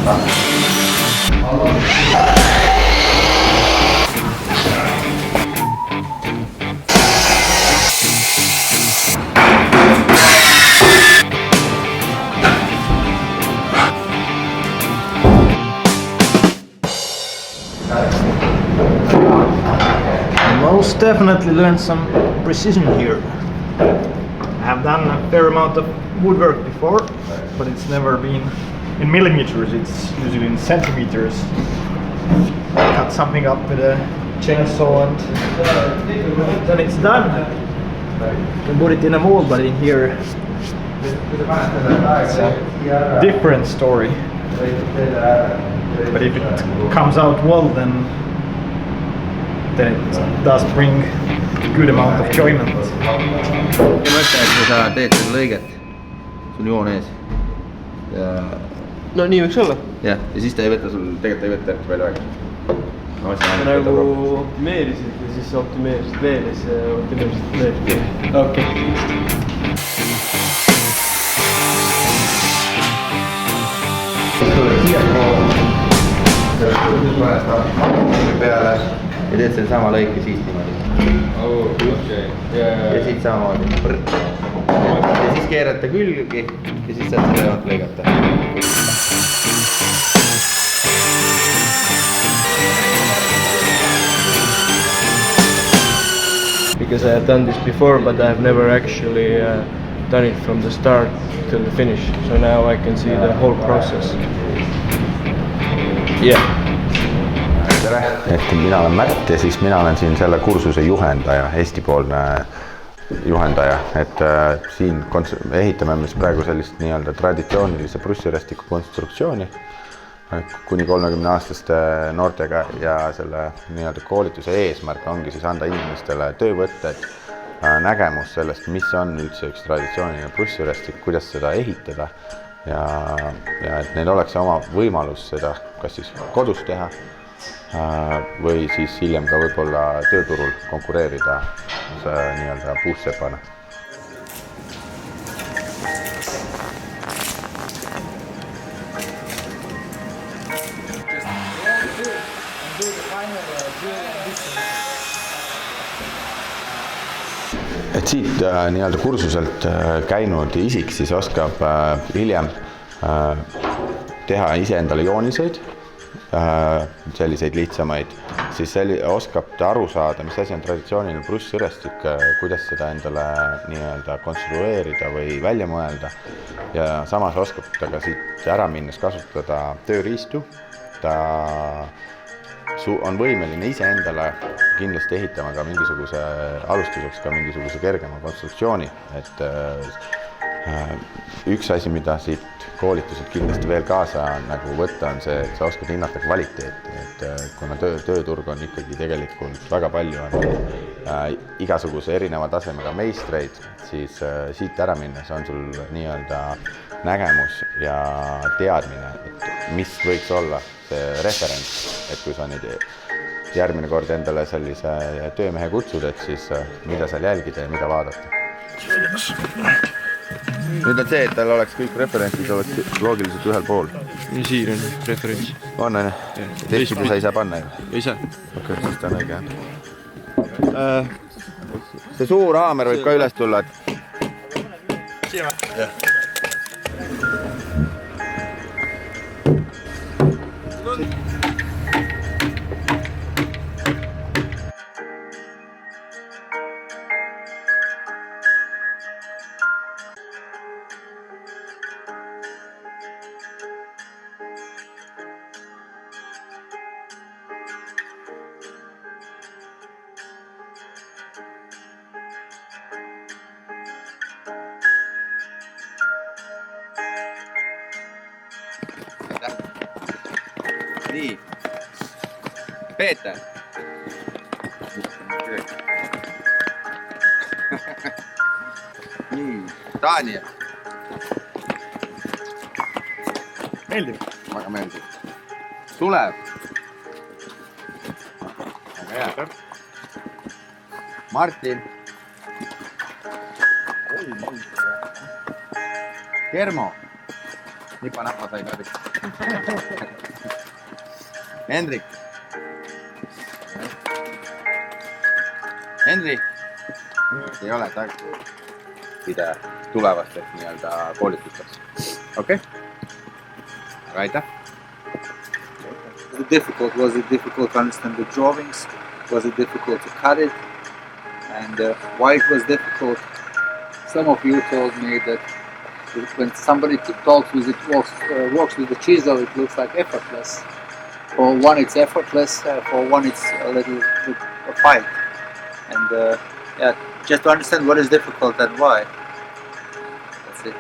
Most definitely learned some precision here. I have done a fair amount of woodwork before, but it's never been in millimeters, it's usually in centimeters. Cut something up with a chainsaw and then it's done. You can put it in a mold, but in here it's a different story. But if it comes out well, then it does bring a good amount of enjoyment. Ma mõtlen, et kui sa teed seda lõiget, sul joon ees ja... No nii võiks olla. Jah, ja siis ta ei võta sul, tegelikult ei võta eriti palju aega. Sa nagu optimeerisid ja siis optimeerisid veel ja siis optimeerisid veel. Okei. Peale ja teed selle sama lõike siis niimoodi. Ja siit samamoodi. Ja siis keerata külgi ja siis saad seda joont lõigata. Because I have done this before, but I have never actually done it from the start to the finish. So now I can see the whole process. Yeah. Et mina olen Märt ja siis mina olen siin selle kursuse juhendaja, Eesti-poolne juhendaja, et siin ehitame me praegu sellist nii-öelda traditsioonilise prussirästiku konstruktsiooni kuni 30-aastaste noortega ja selle nii-öelda koolituse eesmärk ongi siis anda inimestele töövõtted, nägemus sellest, mis on üldse üks traditsiooniline prussirästik, kuidas seda ehitada ja et neil oleks oma võimalus seda kas siis kodus teha või siis hiljem ka võib-olla tööturul konkureerida nii-öelda puussepana. Et siit nii-öelda kursuselt käinud isik siis oskab hiljem teha iseendale jooniseid, selliseid lihtsamaid, siis oskab ta aru saada, mis asi on traditsiooniline prussirästik, kuidas seda endale nii-öelda konstrueerida või välja mõelda ja samas oskab ta ka siit ära minnes kasutada tööriistu. Ta on võimeline ise endale kindlasti ehitama ka mingisuguse alustuseks ka mingisuguse kergema konstruktsiooni, et üks asi, mida siit koolituselt kindlasti veel kaasa nagu võtta on see, et sa oskad hinnata kvaliteeti, et kuna tööturg on ikkagi tegelikult väga palju on igasuguse erineva tasemega meistreid, siis siit ära minnes on sul nii-öelda nägemus ja teadmine, et mis võiks olla see referents, et kui sa nüüd järgmine kord endale sellise töömehe kutsud, et siis mida seal jälgida ja mida vaadata. Nüüd on see, et tal oleks kõik referentsid oleks loogiliselt ühel pool. Ja siin on referents. On, on. Teistpidi sa ei saa panna ju? Ei saa. Okei, siis ta on õige. See suur haamer võib ka üles tulla, et... Siia või? Jah. Nii, Peeter. Nii, Daniel. Meeldib? Väga meeldib. Sulev. Väga hea. Martin. Kermo. lipanahva sai läbi. Hendrik. Henri, ei ole tagasiside tulevasteks nii-öelda koolitusteks. Okei? Aga aitäh! Was it difficult? Was it difficult to understand the drawings? Was it difficult to cut it? And why it was difficult? Some of you told me that when somebody works with the chisel, it looks like effortless. For one, it's effortless. For one, it's a little bit a fight. And just to understand what is difficult and why. That's it.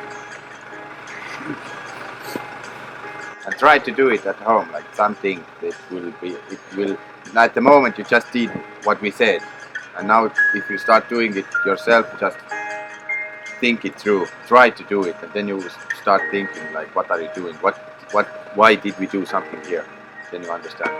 And try to do it at home, like something that will at the moment you just did what we said, and now if you start doing it yourself, just think it through, try to do it, and then you start thinking like, what are you doing, why did we do something here, then you understand.